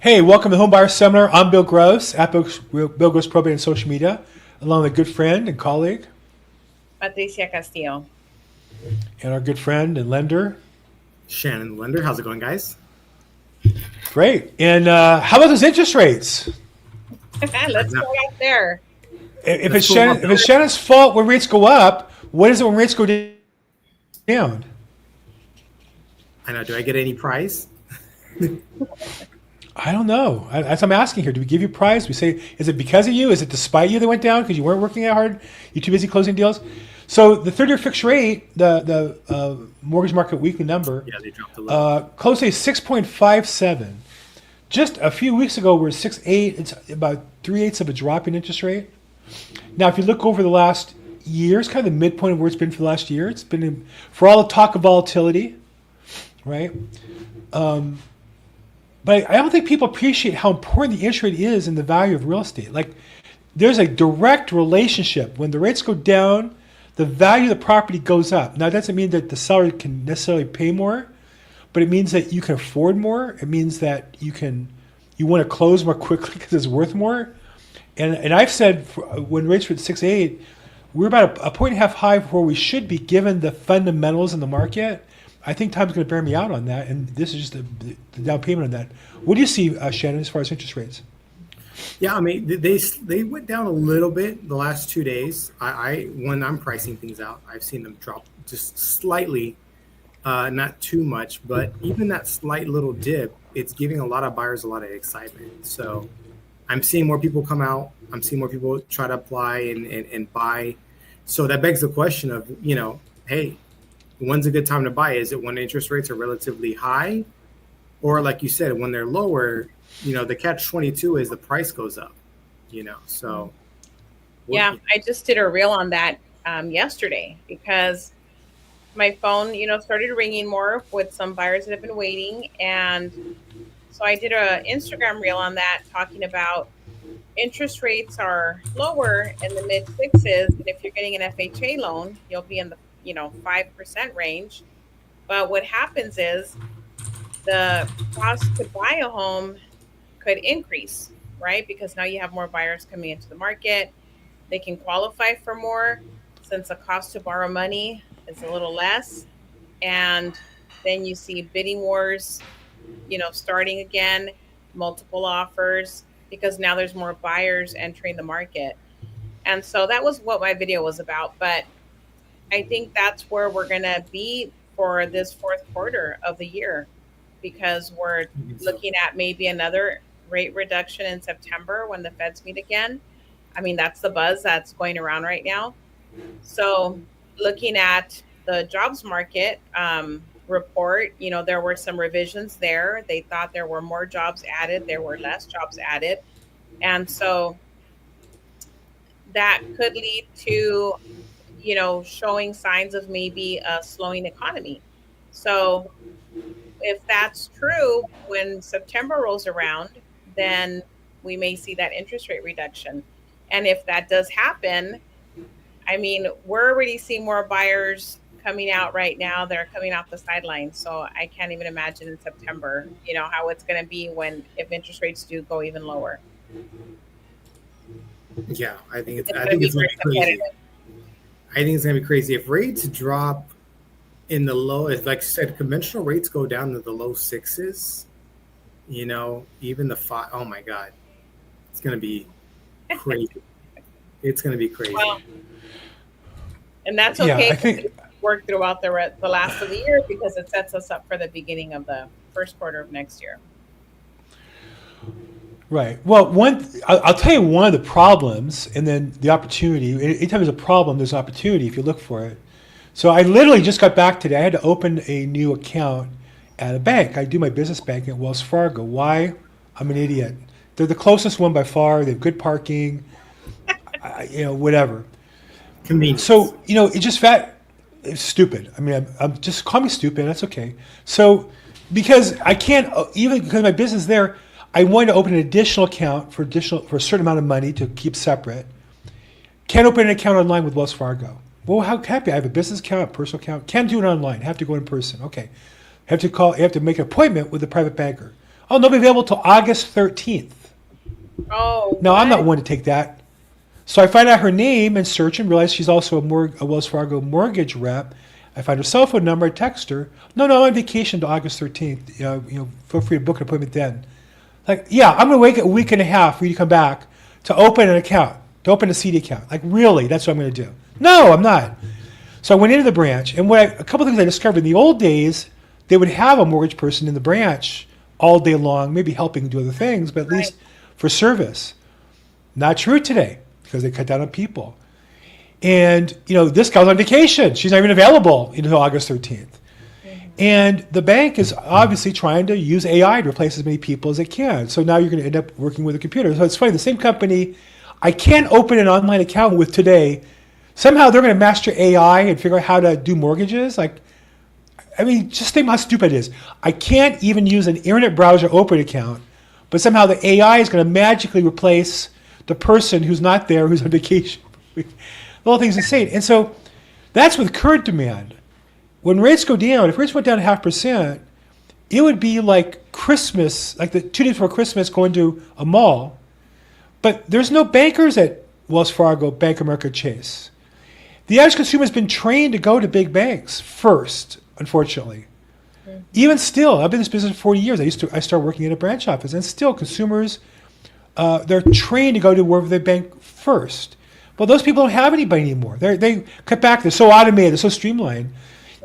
Hey, welcome to the Homebuyer Seminar. I'm Bill Gross at Bill Gross Probate and Social Media, along with a good friend and colleague, Patricia Castillo. and our good friend and lender. Shannon Lender. How's it going, guys? Great. And how about those interest rates? Let's go out there. If it's Shannon's fault when rates go up, what is it when rates go down? I know. Do I get any prize? I don't know. That's what I'm asking here. Do we give you a prize? We say, is it because of you? Is it despite you they went down because you weren't working that hard? You're too busy closing deals? So the 30-year fixed rate, the mortgage market weekly number, Yeah, they dropped a little. close to 6.57. Just a few weeks ago, we were 6.8. It's about 3/8 of a drop in interest rate. Now, if you look over the last year, it's kind of the midpoint of where it's been for the last year. It's been, for all the talk of volatility, right? But I don't think people appreciate how important the interest rate is in the value of real estate. Like, there's a direct relationship. When the rates go down, the value of the property goes up. Now, that doesn't mean that the seller can necessarily pay more, but it means that you can afford more. It means that you want to close more quickly because it's worth more. And I've said when rates were at 6.8, we're about a point and a half high before we should be, given the fundamentals in the market. I think time's going to bear me out on that, and this is just the down payment on that. What do you see, Shannon, as far as interest rates? Yeah, I mean they went down a little bit the last 2 days. I when I'm pricing things out, I've seen them drop just slightly, not too much, but even that slight little dip, it's giving a lot of buyers a lot of excitement. So I'm seeing more people come out. I'm seeing more people try to apply and buy. So that begs the question of, hey, when's a good time to buy? Is it when interest rates are relatively high? Or like you said, when they're lower, the catch-22 is the price goes up, so. Yeah, I just did a reel on that yesterday because my phone, started ringing more with some buyers that have been waiting. And so I did an Instagram reel on that, talking about interest rates are lower in the mid sixes. And if you're getting an FHA loan, you'll be in the 5% range. But what happens is the cost to buy a home could increase, right? Because now you have more buyers coming into the market. They can qualify for more since the cost to borrow money is a little less. And then you see bidding wars, starting again, multiple offers, because now there's more buyers entering the market. And so that was what my video was about. But I think that's where we're going to be for this fourth quarter of the year, because we're looking at maybe another rate reduction in September when the Feds meet again. I mean, that's the buzz that's going around right now. So looking at the jobs market report, there were some revisions there. They thought there were more jobs added. There were less jobs added. And so that could lead to showing signs of maybe a slowing economy. So if that's true, when September rolls around, then we may see that interest rate reduction. And if that does happen, I mean, we're already seeing more buyers coming out right now. They're coming off the sidelines. So I can't even imagine in September, how it's going to be if interest rates do go even lower. Yeah, I think it's going to be crazy. I think it's going to be crazy. If rates drop in the low, like you said, conventional rates go down to the low sixes, even the five. Oh my God, it's going to be crazy. It's going to be crazy. Well, and that's okay. I think work throughout the last of the year, because it sets us up for the beginning of the first quarter of next year. Right. Well, I'll tell you one of the problems, and then the opportunity. Anytime there's a problem, there's an opportunity if you look for it. So I literally just got back today. I had to open a new account at a bank. I do my business banking at Wells Fargo. Why? I'm an idiot. They're the closest one by far. They have good parking. Whatever. Convenience. So it's just it's stupid. I mean, I'm just call me stupid. That's okay. So because I can't, even because of my business there, I wanted to open an additional account for a certain amount of money to keep separate. Can't open an account online with Wells Fargo. Well, how happy? I have a business account, a personal account. Can't do it online. Have to go in person. Okay. You have to make an appointment with a private banker. Oh, they'll be available till August 13th. Oh, Now, I'm not what? one to take that. So I find out her name and search and realize she's also a Wells Fargo mortgage rep. I find her cell phone number, I text her. No, no, I'm on vacation to August 13th. Feel free to book an appointment then. Like, yeah, I'm going to wait a week and a half for you to come back to open an account, to open a CD account. Like, really, that's what I'm going to do. No, I'm not. So I went into the branch, and a couple of things I discovered in the old days, they would have a mortgage person in the branch all day long, maybe helping do other things, but at Right. least for service. Not true today because they cut down on people. And this gal's on vacation. She's not even available until August 13th. And the bank is obviously trying to use AI to replace as many people as it can. So now you're going to end up working with a computer. So it's funny, the same company I can't open an online account with today, somehow they're going to master AI and figure out how to do mortgages. Like, I mean, just think how stupid it is. I can't even use an internet browser open account, but somehow the AI is going to magically replace the person who's not there, who's on vacation. The whole thing's insane. And so that's with current demand. When rates go down, if rates went down 0.5%, it would be like Christmas, like the 2 days before Christmas going to a mall. But there's no bankers at Wells Fargo, Bank of America, Chase. The average consumer has been trained to go to big banks first, unfortunately. Even still, I've been in this business for 40 years. I started working at a branch office, and still consumers, they're trained to go to wherever they bank first. Well, those people don't have anybody anymore. They cut back. They're so automated. They're so streamlined.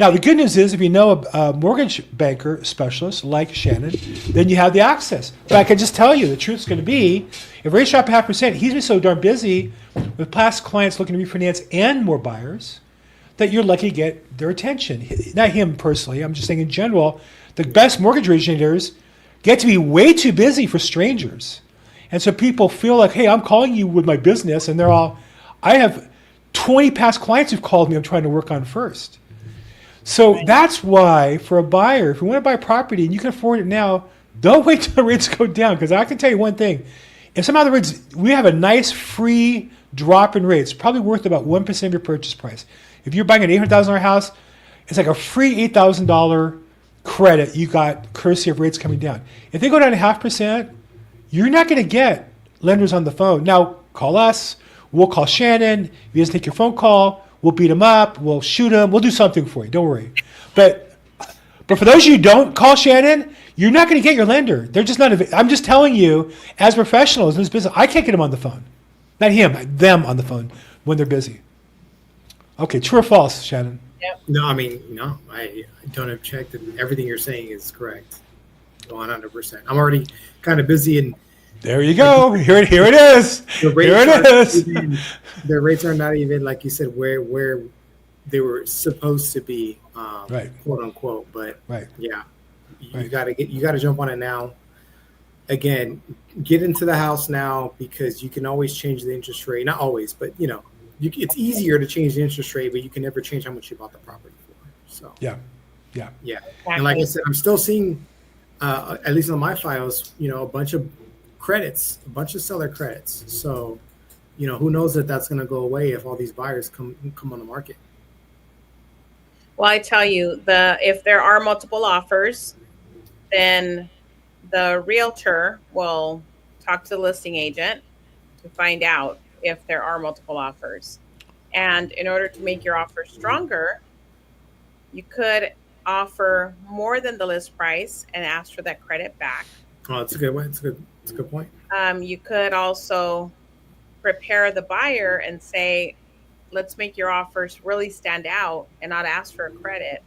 Now, the good news is if you know a mortgage banker specialist like Shannon, then you have the access. But I can just tell you, the truth's going to be, if rates drop 0.5%, he's been so darn busy with past clients looking to refinance and more buyers that you're lucky to get their attention. Not him personally. I'm just saying in general, the best mortgage originators get to be way too busy for strangers. And so people feel like, hey, I'm calling you with my business, and I have 20 past clients who've called me I'm trying to work on first. So that's why, for a buyer, if you want to buy a property and you can afford it now, don't wait till the rates go down. Because I can tell you one thing. If somehow the rates, we have a nice free drop in rates, probably worth about 1% of your purchase price. If you're buying an $800,000 house, it's like a free $8,000 credit you got courtesy of rates coming down. If they go down to 0.5%, you're not going to get lenders on the phone. Now, call us. We'll call Shannon. If he doesn't take your phone call, we'll beat him up. We'll shoot him. We'll do something for you. Don't worry. But for those of you who don't call Shannon, you're not going to get your lender. They're just not. I'm just telling you, as professionals in this business, I can't get them on the phone. Not him, them on the phone when they're busy. Okay, true or false, Shannon? Yep. No, I mean, no, I don't object. Everything you're saying is correct. 100%. I'm already kind of busy, and there you go. Here it is. the Here it is. The rates are not even, like you said, where they were supposed to be, Right. quote unquote. But Right. yeah, you Right. gotta jump on it now. Again, get into the house now, because you can always change the interest rate. Not always, but it's easier to change the interest rate, but you can never change how much you bought the property for. So Yeah. and like I said, I'm still seeing, at least on my files, a bunch of credits, a bunch of seller credits. So, who knows if that's going to go away if all these buyers come on the market. Well, I tell you, if there are multiple offers, then the realtor will talk to the listing agent to find out if there are multiple offers. And in order to make your offer stronger, you could offer more than the list price and ask for that credit back. Oh, that's a good one. It's a good point. You could also prepare the buyer and say, let's make your offers really stand out and not ask for a credit.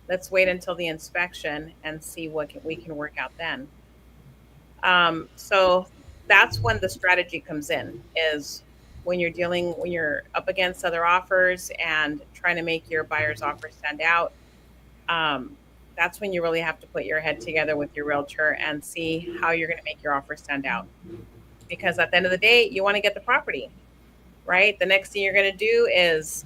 Let's wait until the inspection and see what we can work out then. So that's when the strategy comes in, is when you're up against other offers and trying to make your buyer's offer stand out. That's when you really have to put your head together with your realtor and see how you're going to make your offer stand out. Because at the end of the day, you want to get the property, right? The next thing you're going to do is,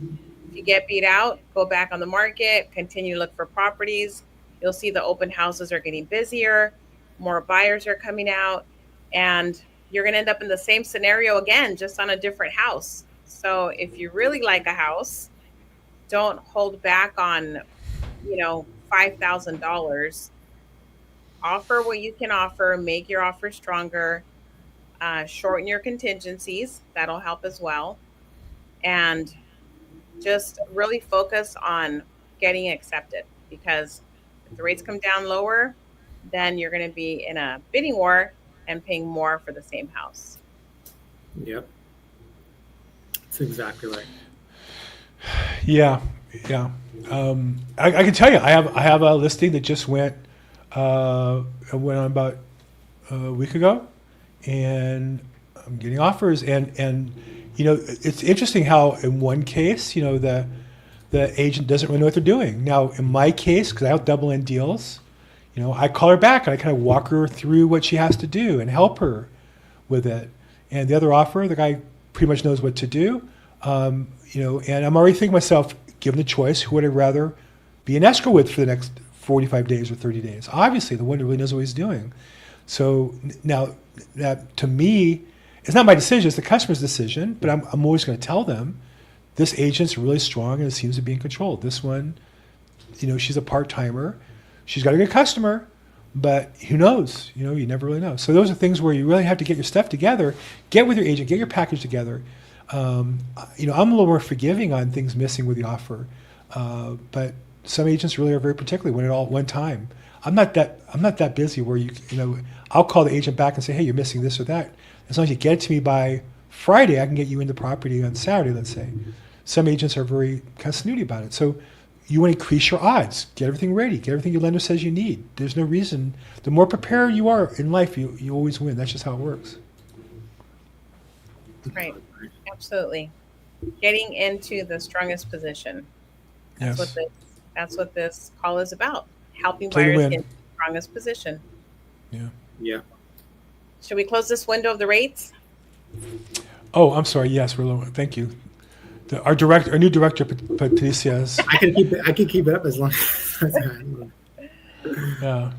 if you get beat out, go back on the market, continue to look for properties. You'll see the open houses are getting busier, more buyers are coming out, and you're going to end up in the same scenario again, just on a different house. So if you really like a house, don't hold back on, $5,000 offer what you can offer, make your offer stronger, shorten your contingencies. That'll help as well. And just really focus on getting accepted, because if the rates come down lower, then you're going to be in a bidding war and paying more for the same house. Yep. That's exactly right. Yeah, yeah. I can tell you, I have a listing that just went on about a week ago, and I'm getting offers, and it's interesting how in one case, the agent doesn't really know what they're doing. Now, in my case, because I have double end deals, I call her back and I kind of walk her through what she has to do and help her with it. And the other offer, the guy pretty much knows what to do. And I'm already thinking to myself, given the choice, who would I rather be in escrow with for the next 45 days or 30 days? Obviously, the one who really knows what he's doing. So now, that to me, it's not my decision, it's the customer's decision, but I'm always going to tell them, this agent's really strong and it seems to be in control. This one, she's a part-timer. She's got a good customer, but who knows? You never really know. So those are things where you really have to get your stuff together, get with your agent, get your package together. I'm a little more forgiving on things missing with the offer, but some agents really are very particular when it all at one time. I'm not that busy where I'll call the agent back and say, hey, you're missing this or that. As long as you get it to me by Friday, I can get you into property on Saturday, let's say. Some agents are very kind of snooty about it. So you want to increase your odds, get everything ready, get everything your lender says you need. There's no reason. The more prepared you are in life, you always win. That's just how it works. Right. Absolutely. Getting into the strongest position. That's Yes. that's what this call is about. Helping Play to buyers win. get in the strongest position. Yeah. Yeah. Should we close this window of the rates? Oh, I'm sorry. Yes, we're low. Thank you. Our new director, Patricia, is, I can keep it up as long as yeah.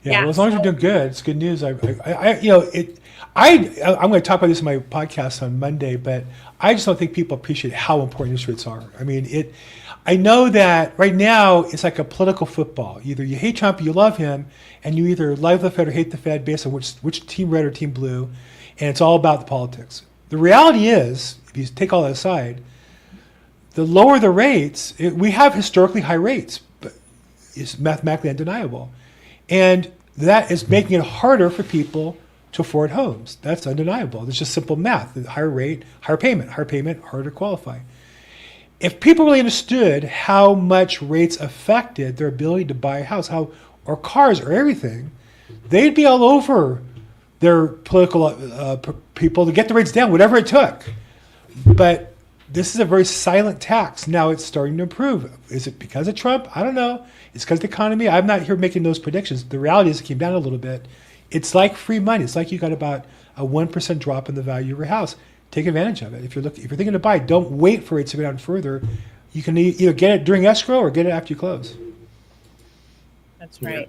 Yeah. Well, as long as we're doing good, it's good news. I'm going to talk about this in my podcast on Monday, but I just don't think people appreciate how important interest rates are. I mean, I know that right now it's like a political football. Either you hate Trump or you love him, and you either love the Fed or hate the Fed based on which team red or team blue, and it's all about the politics. The reality is, if you take all that aside, the lower the rates, we have historically high rates, but it's mathematically undeniable. And that is making it harder for people to afford homes. That's undeniable. It's just simple math. The higher rate, higher payment, harder to qualify. If people really understood how much rates affected their ability to buy a house, or cars or everything, they'd be all over their political people to get the rates down, whatever it took. But this is a very silent tax. Now it's starting to improve. Is it because of Trump? I don't know. It's because of the economy. I'm not here making those predictions. The reality is it came down a little bit. It's like free money. It's like you got about a 1% drop in the value of your house. Take advantage of it. If you're thinking to buy, don't wait for it to go down further. You can either get it during escrow or get it after you close. That's right.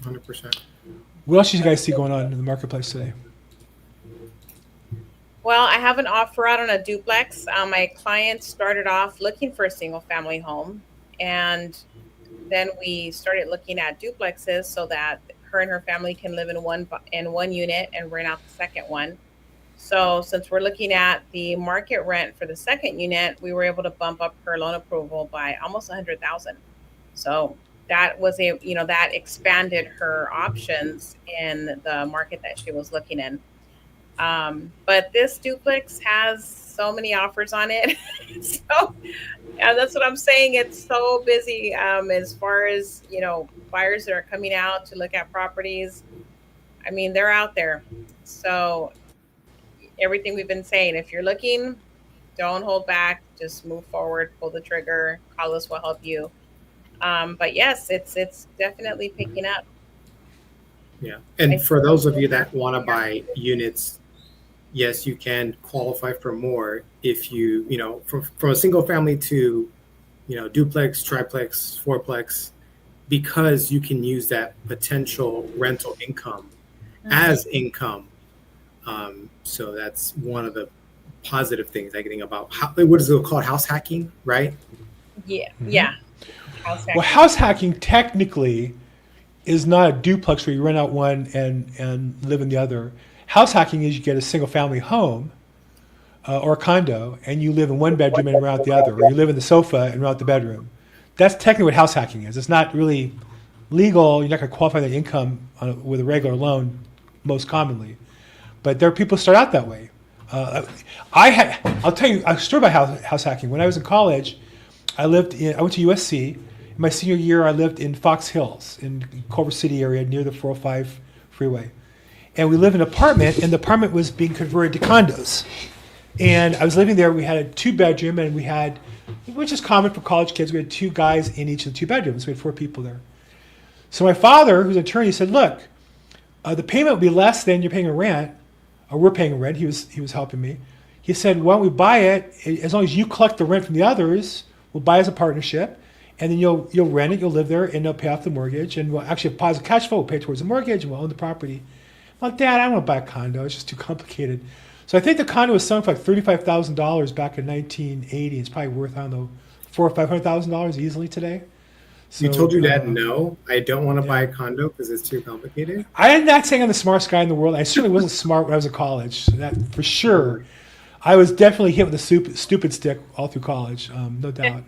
100%. What else do you guys see going on in the marketplace today? Well, I have an offer out on a duplex. My client started off looking for a single family home, and then we started looking at duplexes so that her and her family can live in one unit and rent out the second one. So since we're looking at the market rent for the second unit, we were able to bump up her loan approval by almost 100,000. So that was that expanded her options in the market that she was looking in. But this duplex has so many offers on it. So yeah, that's what I'm saying. It's so busy as far as, buyers that are coming out to look at properties. I mean, they're out there. So everything we've been saying, if you're looking, don't hold back, just move forward, pull the trigger, call us, we'll help you. But yes, it's definitely picking up. Yeah. And for those of you that want to buy units, yes, you can qualify for more if you, from a single family to, duplex, triplex, fourplex, because you can use that potential rental income as income. So that's one of the positive things I think about what is it called? House hacking, right? Yeah. Mm-hmm. Yeah. House hacking. Well, house hacking technically is not a duplex where you rent out one and live in the other. House hacking is you get a single family home or a condo, and you live in one bedroom and rent out the other, or you live in the sofa and rent out the bedroom. That's technically what house hacking is. It's not really legal. You're not going to qualify that income with a regular loan most commonly. But there are people who start out that way. I'll tell you a story about house hacking. When I was in college, I went to USC. In my senior year, I lived in Fox Hills in Culver City area near the 405 freeway. And we lived in an apartment, and the apartment was being converted to condos. And I was living there. We had a 2-bedroom, and we had, which is common for college kids, we had 2 guys in each of the 2 bedrooms. We had 4 people there. So my father, who's an attorney, said, look, the payment will be less than you're paying a rent, or we're paying a rent. He was helping me. He said, why don't we buy it? As long as you collect the rent from the others, we'll buy as a partnership, and then you'll rent it, you'll live there, and they'll pay off the mortgage, and we'll actually have positive cash flow, we'll pay towards the mortgage, and we'll own the property. I'm like, Dad, I don't want to buy a condo. It's just too complicated. So I think the condo was selling for like $35,000 back in 1980. It's probably worth, I don't know, $400,000 or $500,000 easily today. So, You told your dad, no, I don't want to buy a condo because it's too complicated? I'm not saying I'm the smartest guy in the world. I certainly wasn't smart when I was in college. So that for sure. I was definitely hit with a stupid stick all through college, no doubt.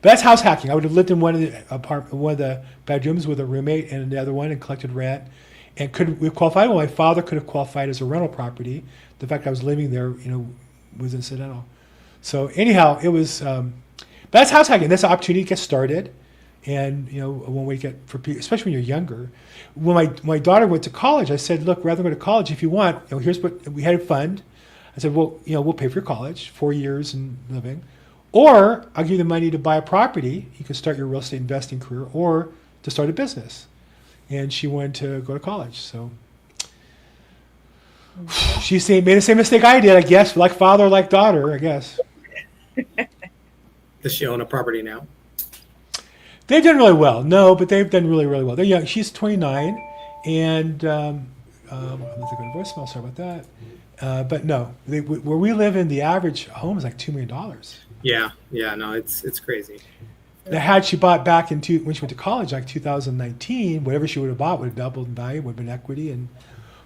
But that's house hacking. I would have lived in one of the bedrooms with a roommate and the other one and collected rent. And could we qualify? Well, my father could have qualified as a rental property. The fact I was living there, was incidental. So anyhow, it was. But that's house hacking. That's an opportunity to get started, and one way to get for people, especially when you're younger. When my daughter went to college, I said, look, rather than go to college, if you want, here's what we had a fund. I said, well, we'll pay for your college, 4 years and living, or I'll give you the money to buy a property. You can start your real estate investing career, or to start a business. And she wanted to go to college, so she made the same mistake I did, I guess, like father, like daughter, I guess. Does she own a property now? They've done really well. No, but they've done really, really well. They're young. She's 29, and I'm going to go to voicemail. Sorry about that. But no, where we live in, the average home is like $2 million. Yeah, no, it's crazy. Now, had she bought back when she went to college, like 2019, whatever she would have bought would have doubled in value, would have been equity.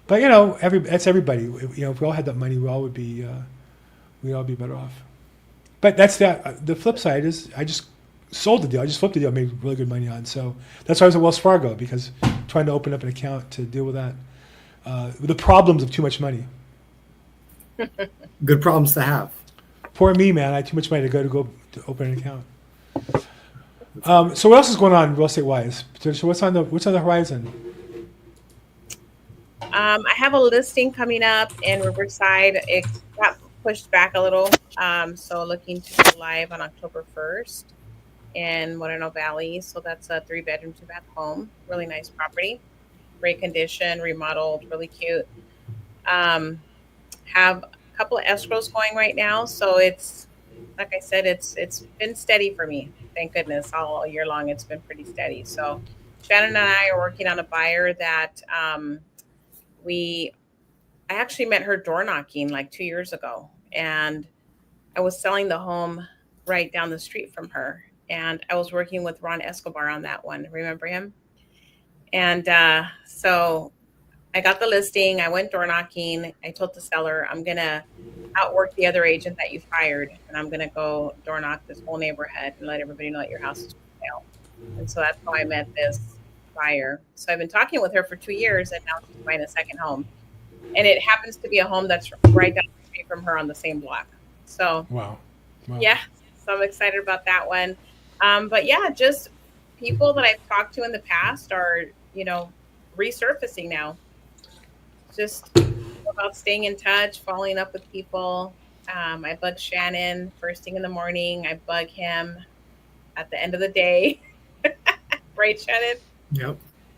But that's everybody. If we all had that money, we'd all be better off. But that's that. The flip side is I just sold the deal. I just flipped the deal, made really good money on. So that's why I was at Wells Fargo, because trying to open up an account to deal with that, the problems of too much money. Good problems to have. Poor me, man. I had too much money to go to open an account. So what else is going on real estate wise? So what's on the horizon? I have a listing coming up in Riverside. It got pushed back a little. So looking to go live on October 1st in Moreno Valley. So that's a 3-bedroom, 2-bath home. Really nice property. Great condition, remodeled, really cute. Have a couple of escrows going right now. So it's, like I said, it's been steady for me. Thank goodness, all year long it's been pretty steady. So Shannon and I are working on a buyer that I actually met her door knocking like 2 years ago, and I was selling the home right down the street from her, and I was working with Ron Escobar on that one. Remember him? And so I got the listing. I went door knocking. I told the seller, I'm going to outwork the other agent that you've hired, and I'm going to go door knock this whole neighborhood and let everybody know that your house is for sale. And so that's how I met this buyer. So I've been talking with her for 2 years, and now she's buying a second home. And it happens to be a home that's right down the street from her on the same block. So, wow. Yeah, so I'm excited about that one. But yeah, just people that I've talked to in the past are, resurfacing now. Just about staying in touch, following up with people. I bug Shannon first thing in the morning. I bug him at the end of the day. Right, Shannon?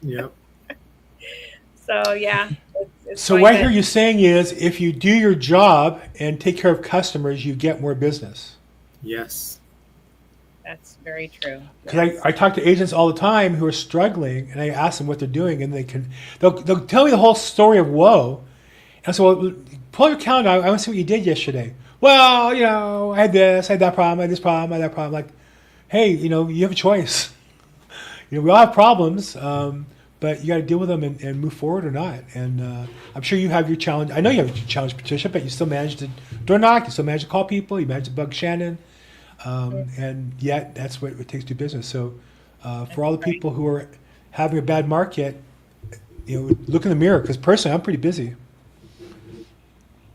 Yep. So, yeah. So what I hear you saying is if you do your job and take care of customers, you get more business. Yes. That's very true. Because I talk to agents all the time who are struggling, and I ask them what they're doing, and they'll tell me the whole story of woe. And so, well, pull your calendar. I want to see what you did yesterday. Well, I had this, I had that problem, I had this problem, I had that problem. Like, hey, you have a choice. We all have problems. And but you got to deal with them and move forward or not. And I'm sure you have your challenge. I know you have your challenge, Patricia, but you still manage to door knock. You still manage to call people. You manage to bug Shannon. And yet that's what it takes to do business. So for all the people who are having a bad market, look in the mirror, because personally, I'm pretty busy.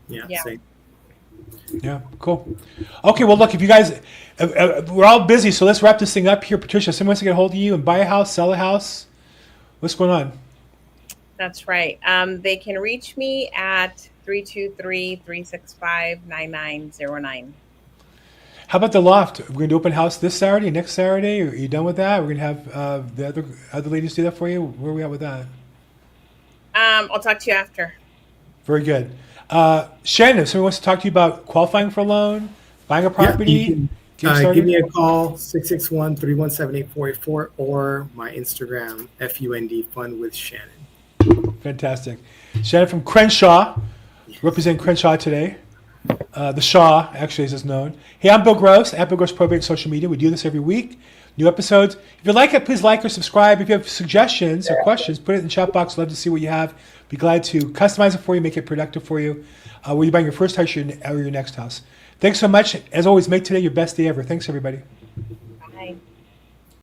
Yeah. Same. Yeah, cool. Okay, well, look, if you guys, we're all busy, so let's wrap this thing up here. Patricia, someone wants to get a hold of you and buy a house, sell a house. What's going on? That's right. They can reach me at 323-365-9909. How about the loft? We're going to open house this Saturday, next Saturday. Are you done with that? We're going to have the other ladies do that for you. Where are we at with that? I'll talk to you after. Very good. Shannon, if someone wants to talk to you about qualifying for a loan, buying a property, give me a call, 661-317-8484, or my Instagram, FUND, Fun with Shannon. Fantastic. Shannon from Crenshaw, representing Crenshaw today. The Shaw, actually, as is known. Hey, I'm Bill Gross, at Bill Gross Probate on social media. We do this every week. New episodes. If you like it, please like or subscribe. If you have suggestions or questions, put it in the chat box. Love to see what you have. Be glad to customize it for you, make it productive for you. Whether you're buying your first house or your next house. Thanks so much. As always, make today your best day ever. Thanks, everybody.